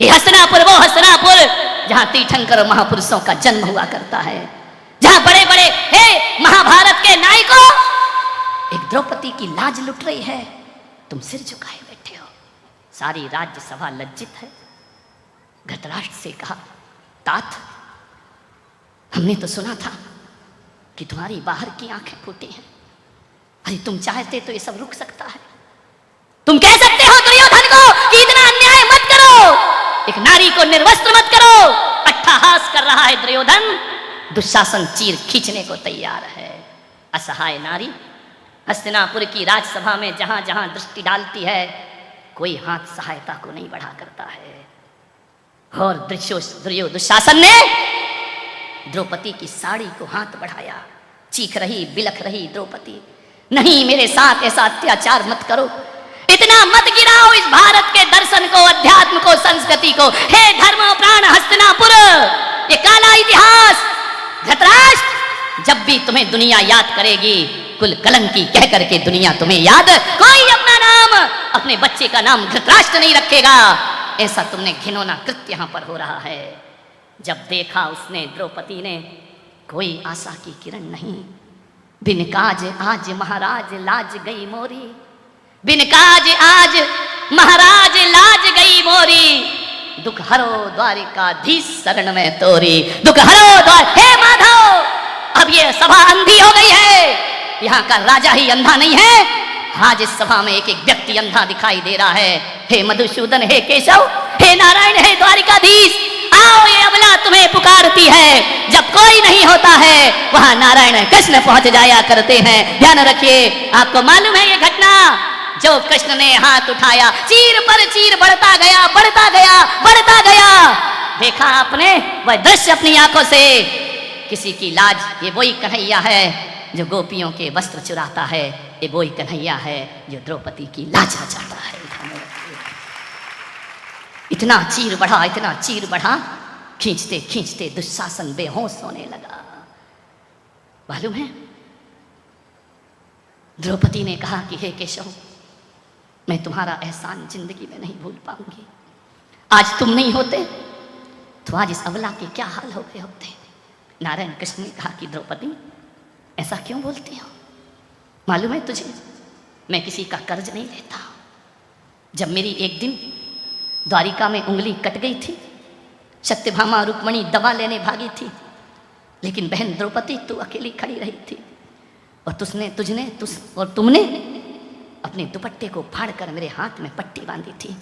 ये हस्तिनापुर वो हस्तिनापुर जहां तीर्थंकर महापुरुषों का जन्म हुआ करता है, जहां बड़े बड़े हे महाभारत के नायकों एक द्रौपदी की लाज लुट रही है, तुम सिर झुकाए बैठे हो। सारी राज्यसभा लज्जित है। धृतराष्ट्र से कहा, तात हमने तो सुना था कि तुम्हारी बाहर की आंखें फूटी हैं, अरे तुम चाहते तो ये सब रुक सकता है। तुम कह सकते हो दुर्योधन को कि इतना अन्याय मत करो, एक नारी को निर्वस्त्र मत करो। अट्टहास कर रहा है दुर्योधन, दुशासन चीर खींचने को तैयार है। असहाय नारी हस्तिनापुर की राजसभा में जहां जहां दृष्टि डालती है, कोई हाथ सहायता को नहीं बढ़ा करता है। और दुशासन ने द्रौपदी की साड़ी को हाथ बढ़ाया। चीख रही बिलख रही द्रौपदी, नहीं मेरे साथ ऐसा अत्याचार मत करो, इतना मत गिराओ इस भारत के दर्शन को, अध्यात्म को, संस्कृति को। हे धर्म प्राण हस्तिनापुर, ये काला इतिहास। धृतराष्ट्र, जब भी तुम्हें दुनिया याद करेगी, कुल कलंकी कह करके दुनिया तुम्हें याद, कोई अपना नाम, अपने बच्चे का नाम धृतराष्ट्र नहीं रखेगा। ऐसा तुमने घिनौना कृत्य यहां पर हो रहा है। जब देखा उसने द्रौपदी ने, कोई आशा की किरण नहीं। बिन काज आज महाराज लाज गई मोरी, बिन काज आज महाराज लाज गई मोरी। दुख हरो द्वारिकाधीश शरण में तोरी, दुख हरो द्वार। हे माधव, अब ये सभा अंधी हो गई है। यहाँ का राजा ही अंधा नहीं है, आज इस सभा में एक एक व्यक्ति अंधा दिखाई दे रहा है। हे मधुसूदन, हे केशव, हे नारायण, हे द्वारिकाधीश, आओ ये अबला तुम्हें पुकारती है। जब कोई नहीं होता है वहां नारायण कृष्ण पहुंच जाया करते हैं। ध्यान रखिए, आपको मालूम है ये घटना, जो कृष्ण ने हाथ उठाया, चीर पर चीर बढ़ता गया, बढ़ता गया, बढ़ता गया। देखा आपने वह दृश्य अपनी आंखों से। किसी की लाज, ये वही कन्हैया है जो गोपियों के वस्त्र चुराता है, ये वही कन्हैया है जो द्रौपदी की लाज बचाता है। इतना चीर बढ़ा, इतना चीर बढ़ा, खींचते खींचते दुशासन बेहोश होने लगा। मालूम है, द्रौपदी ने कहा कि हे केशव, मैं तुम्हारा एहसान जिंदगी में नहीं भूल पाऊंगी। आज तुम नहीं होते तो आज इस अबला के क्या हाल हो गए होते। नारायण कृष्ण ने कहा कि द्रौपदी, ऐसा क्यों बोलती हो? मालूम है तुझे, मैं किसी का कर्ज नहीं लेता। जब मेरी एक दिन द्वारिका में उंगली कट गई थी, सत्यभामा रुक्मणी दवा लेने भागी थी, लेकिन बहन द्रौपदी तू अकेली खड़ी रही थी, और तुमने अपने दुपट्टे को फाड़कर मेरे हाथ में पट्टी बांधी थी।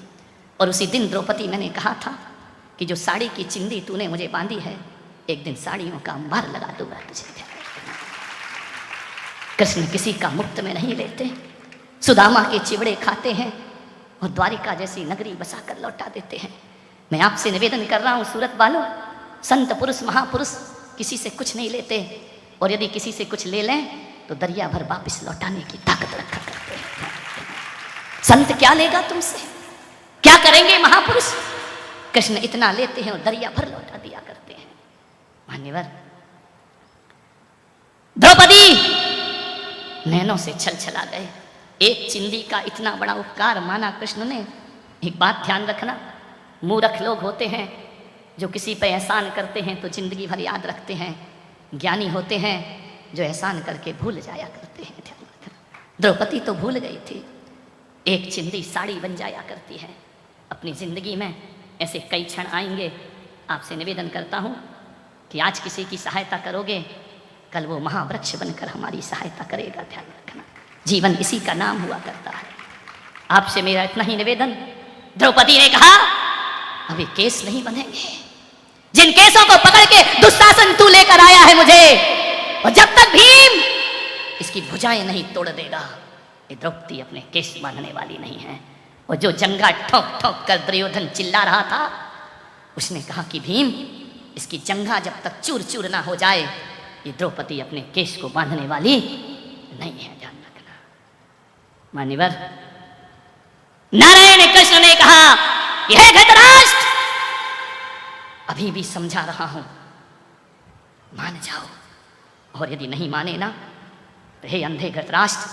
और उसी दिन द्रौपदी, मैंने कहा था कि जो साड़ी की चिंदी तूने मुझे बांधी है, एक दिन साड़ियों का अंबार लगा दूंगा तुझे। कृष्ण किसी का मुफ्त में नहीं लेते, सुदामा के चिवड़े खाते हैं और द्वारिका जैसी नगरी बसाकर लौटा देते हैं। मैं आपसे निवेदन कर रहा हूं सूरत वालों, संत पुरुष महापुरुष किसी से कुछ नहीं लेते, और यदि किसी से कुछ ले लें तो दरिया भर वापिस लौटाने की ताकत रखा करते हैं। संत क्या लेगा तुमसे, क्या करेंगे महापुरुष? कृष्ण इतना लेते हैं और दरिया भर लौटा दिया करते हैं। मान्यवर, द्रौपदी नैनों से छल छला गए। एक चिंदी का इतना बड़ा उपकार माना कृष्ण ने। एक बात ध्यान रखना, मूर्ख लोग होते हैं जो किसी पे एहसान करते हैं तो जिंदगी भर याद रखते हैं, ज्ञानी होते हैं जो एहसान करके भूल जाया करते हैं। ध्यान रखना, द्रौपदी तो भूल गई थी। एक चिंदी साड़ी बन जाया करती है। अपनी जिंदगी में ऐसे कई क्षण आएंगे। आपसे निवेदन करता हूँ कि आज किसी की सहायता करोगे, कल वो महावृक्ष बनकर हमारी सहायता करेगा। ध्यान रखना, जीवन इसी का नाम हुआ करता है। आपसे मेरा इतना ही निवेदन। द्रौपदी ने कहा, अभी केस नहीं बनेंगे, जिन केसों को पकड़ के दुशासन तू लेकर आया है मुझे, और जब तक भीम इसकी भुजाएं नहीं तोड़ देगा, ये द्रौपदी अपने केस बांधने वाली नहीं है। और जो जंगा ठोक ठोक कर दुर्योधन चिल्ला रहा था, उसने कहा कि भीम, इसकी जंगा जब तक चूर चूर ना हो जाए, ये द्रौपदी अपने केस को बांधने वाली नहीं है। ध्यान रखना मान्यवर, नारायण कृष्ण ने कहा, यह धृतराष्ट्र, अभी भी समझा रहा हूं, मान जाओ। और यदि नहीं माने ना तो हे अंधे धृतराष्ट्र,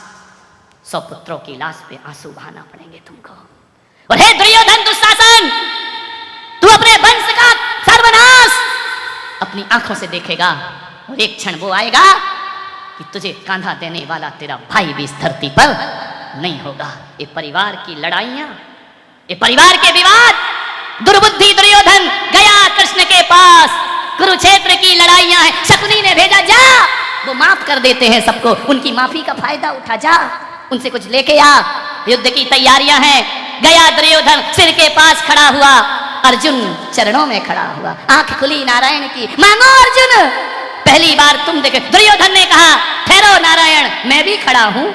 100 पुत्रों की लाश पे आंसू बहाना पड़ेंगे तुमको। और हे दुर्योधन दुशासन, अपनी आंखों से देखेगा और एक क्षण वो आएगा कि तुझे कांधा देने वाला तेरा भाई भी इस धरती पर नहीं होगा। ये परिवार की लड़ाइयां, ये परिवार के विवाद, दुर्बुद्धि दुर्योधन गया कृष्ण के पास, कुरुक्षेत्र की लड़ाइयां हैं। शकुनी ने भेजा, जा वो माफ कर देते हैं सबको, उनकी माफी का फायदा उठा, जा उनसे कुछ लेके आ, युद्ध की तैयारियां हैं। गया दुर्योधन सिर के पास खड़ा हुआ, अर्जुन चरणों में खड़ा हुआ, आंख खुली नारायण की, मांगो अर्जुन, पहली बार तुम देखे। दुर्योधन ने कहा, ठहरो नारायण, मैं भी खड़ा हूं,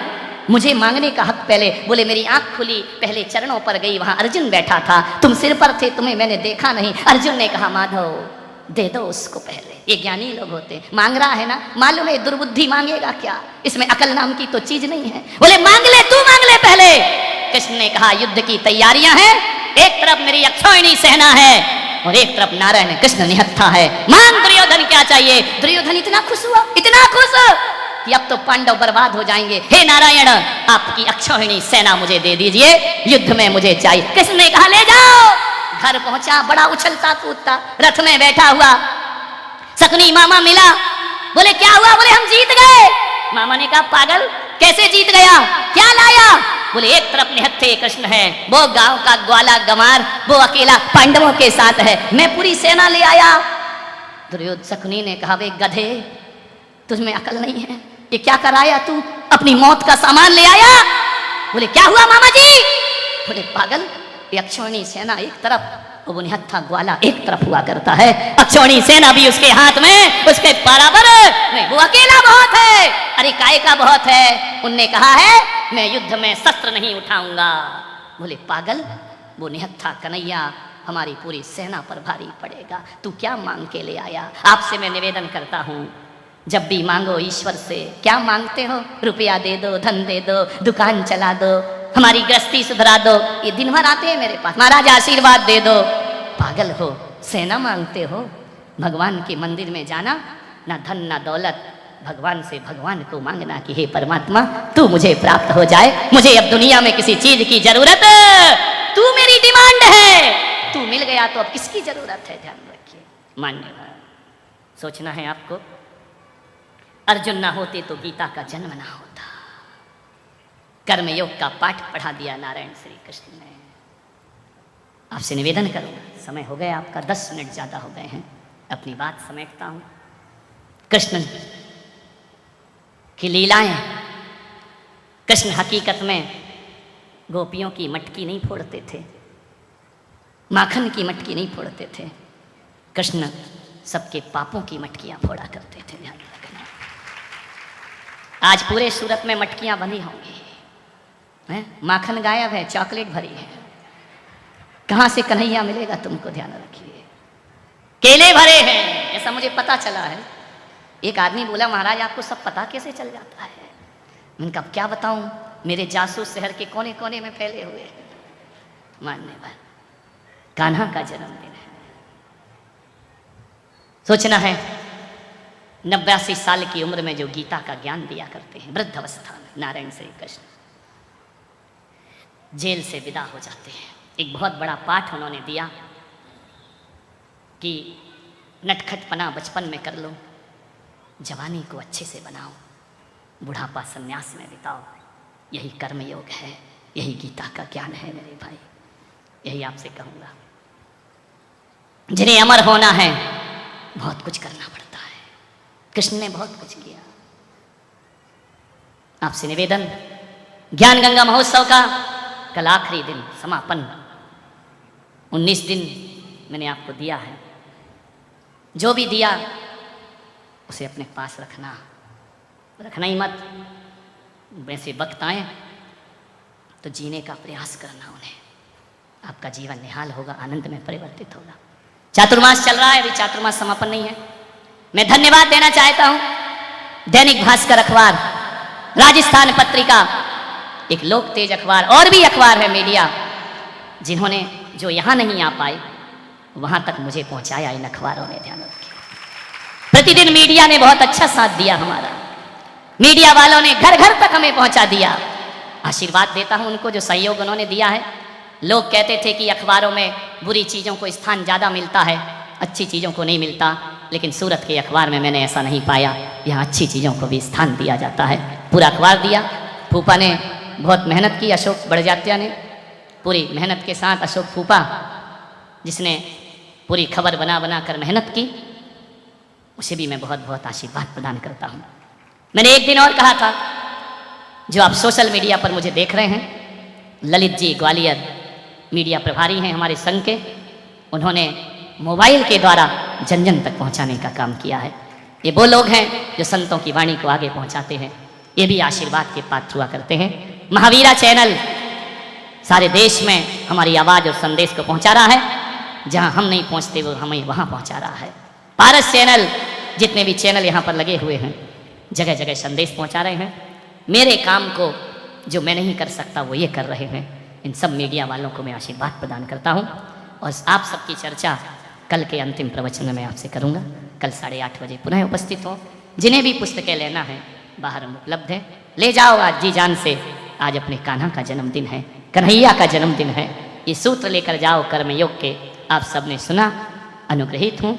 मुझे मांगने का हक पहले। बोले मेरी आंख खुली, पहले चरणों पर गई, वहां अर्जुन बैठा था, तुम सिर पर थे, तुम्हें मैंने देखा नहीं। अर्जुन ने कहा, माधव दे दो उसको पहले, ये ज्ञानी लोग होते, मांग रहा है ना, मालूम है दुर्बुद्धि मांगेगा क्या, इसमें अकल नाम की तो चीज नहीं है। बोले मांग ले, तू मांग ले पहले। कृष्ण ने कहा, युद्ध की तैयारियां हैं, एक तरफ मेरी अक्षौहिणी सेना है और एक तरफ नारायण कृष्ण निहत्था है, मांग दुर्योधन क्या चाहिए। दुर्योधन इतना खुश हुआ, इतना खुश कि अब तो पांडव बर्बाद हो जाएंगे, हे नारायण आपकी अक्षौहिणी सेना मुझे दे दीजिए, युद्ध में मुझे चाहिए। कृष्ण ने कहा, ले जाओ। घर पहुंचा, बड़ा उछलता कूदता, रथ में बैठा हुआ, शकुनी मामा मिला, बोले क्या हुआ, बोले हम जीत गए। मामा ने कहा, पागल कैसे जीत गया, क्या लाया। बोले एक तरफ निहत्थे कृष्ण है, वो गांव का ग्वाला गमार, वो अकेला पांडवों के साथ है, मैं पूरी सेना ले आया। दुर्योधन शकुनी ने कहा, वे गधे, तुझमें अकल नहीं है, ये क्या कराया तू, अपनी मौत का सामान ले आया। बोले क्या हुआ मामा जी। बोले पागल, ये अक्षौहिणी सेना एक तरफ, वो निहत्था ग्वाला एक तरफ हुआ करता है, अक्षौहिणी सेना भी उसके हाथ में, उसके बराबर नहीं, वो अकेला बहुत है। अरे काय का बहुत है, उनने कहा है मैं युद्ध में शस्त्र नहीं उठाऊंगा। बोले पागल, वो निहत्था कन्हैया हमारी पूरी सेना पर भारी पड़ेगा, तू क्या मांग के ले आया। आपसे मैं निवेदन करता हूं, जब भी मांगो ईश्वर से, क्या मांगते हो, रुपया दे दो, धन दे दो, दुकान चला दो, हमारी गृहस्थी सुधरा दो, ये दिन भर आते हैं मेरे पास, महाराज आशीर्वाद दे दो। पागल हो, सेना मांगते हो। भगवान के मंदिर में जाना, ना धन ना दौलत, भगवान से भगवान को मांगना कि हे परमात्मा तू मुझे प्राप्त हो जाए, मुझे अब दुनिया में किसी चीज की जरूरत, तू मेरी डिमांड है, तू मिल गया तो अब किसकी जरूरत है। ध्यान रखिए, मान्य सोचना है आपको, अर्जुन ना होते तो गीता का जन्म ना होता। कर्मयोग का पाठ पढ़ा दिया नारायण श्री कृष्ण ने। आपसे निवेदन करूंगा, समय हो गया आपका, 10 मिनट ज्यादा हो गए हैं, अपनी बात समेटता हूं। कृष्ण की लीलाएं, कृष्ण हकीकत में गोपियों की मटकी नहीं फोड़ते थे, माखन की मटकी नहीं फोड़ते थे, कृष्ण सबके पापों की मटकियां फोड़ा करते थे। ध्यान रखना, आज पूरे सूरत में मटकियां बंधी होंगी, माखन गायब है, चॉकलेट भरी है, कहां से कन्हैया मिलेगा तुमको। ध्यान रखिए, केले भरे हैं, ऐसा मुझे पता चला है। एक आदमी बोला, महाराज आपको सब पता कैसे चल जाता है। मैंने कहा क्या बताऊं, मेरे जासूस शहर के कोने कोने में फैले हुए हैं। मान्यवर, कान्हा का जन्मदिन है, सोचना है 89 साल की उम्र में जो गीता का ज्ञान दिया करते हैं, वृद्ध अवस्था में नारायण श्री कृष्ण जेल से विदा हो जाते हैं। एक बहुत बड़ा पाठ उन्होंने दिया कि नटखटपना बचपन में कर लो, जवानी को अच्छे से बनाओ, बुढ़ापा संन्यास में बिताओ, यही कर्मयोग है, यही गीता का ज्ञान है मेरे भाई। यही आपसे कहूँगा, जिन्हें अमर होना है बहुत कुछ करना पड़ता है। कृष्ण ने बहुत कुछ किया। आपसे निवेदन, ज्ञान गंगा महोत्सव का कल आखिरी दिन समापन, 19 दिन मैंने आपको दिया है, जो भी दिया उसे अपने पास रखना ही मत। वैसे वक्त आए तो जीने का प्रयास करना उन्हें, आपका जीवन निहाल होगा, आनंद में परिवर्तित होगा। चातुर्मास चल रहा है, अभी चातुर्मास समापन नहीं है। मैं धन्यवाद देना चाहता हूं दैनिक भास्कर अखबार, राजस्थान पत्रिका, एक लोक तेज अखबार, और भी अखबार है मीडिया, जिन्होंने जो यहां नहीं आ पाए वहां तक मुझे पहुंचाया इन अखबारों ने। ध्यान रखिए, प्रतिदिन मीडिया ने बहुत अच्छा साथ दिया हमारा, मीडिया वालों ने घर घर तक हमें पहुंचा दिया। आशीर्वाद देता हूं उनको जो सहयोग उन्होंने दिया है। लोग कहते थे कि अखबारों में बुरी चीज़ों को स्थान ज़्यादा मिलता है, अच्छी चीज़ों को नहीं मिलता। लेकिन सूरत के अखबार में मैंने ऐसा नहीं पाया। यहाँ अच्छी चीज़ों को भी स्थान दिया जाता है। पूरा अखबार दिया। फूफा ने बहुत मेहनत की, अशोक बड़जात्या ने पूरी मेहनत के साथ, अशोक फूफा जिसने पूरी खबर बना बना कर मेहनत की, उसे भी मैं बहुत बहुत आशीर्वाद प्रदान करता हूँ। मैंने एक दिन और कहा था, जो आप सोशल मीडिया पर मुझे देख रहे हैं, ललित जी ग्वालियर मीडिया प्रभारी हैं हमारे संघ के, उन्होंने मोबाइल के द्वारा जन जन तक पहुंचाने का काम किया है। ये वो लोग हैं जो संतों की वाणी को आगे पहुंचाते हैं। ये भी आशीर्वाद के पात्र हुआ करते हैं। महावीरा चैनल सारे देश में हमारी आवाज़ और संदेश को पहुंचा रहा है। जहां हम नहीं पहुंचते वो हमें वहां पहुंचा रहा है। पारस चैनल, जितने भी चैनल यहाँ पर लगे हुए हैं, जगह जगह संदेश पहुंचा रहे हैं। मेरे काम को जो मैं नहीं कर सकता वो ये कर रहे हैं। इन सब मीडिया वालों को मैं आशीर्वाद प्रदान करता हूँ। और आप सबकी चर्चा कल के अंतिम प्रवचन में मैं आपसे करूँगा। कल 8:30 बजे पुनः उपस्थित हो। जिन्हें भी पुस्तकें लेना है बाहर उपलब्ध है, ले जाओ आज जी जान से। आज अपने कान्हा का जन्मदिन है, कन्हैया का जन्मदिन है। ये सूत्र लेकर जाओ कर्मयोग के। आप सबने सुना, अनुग्रहित हूँ।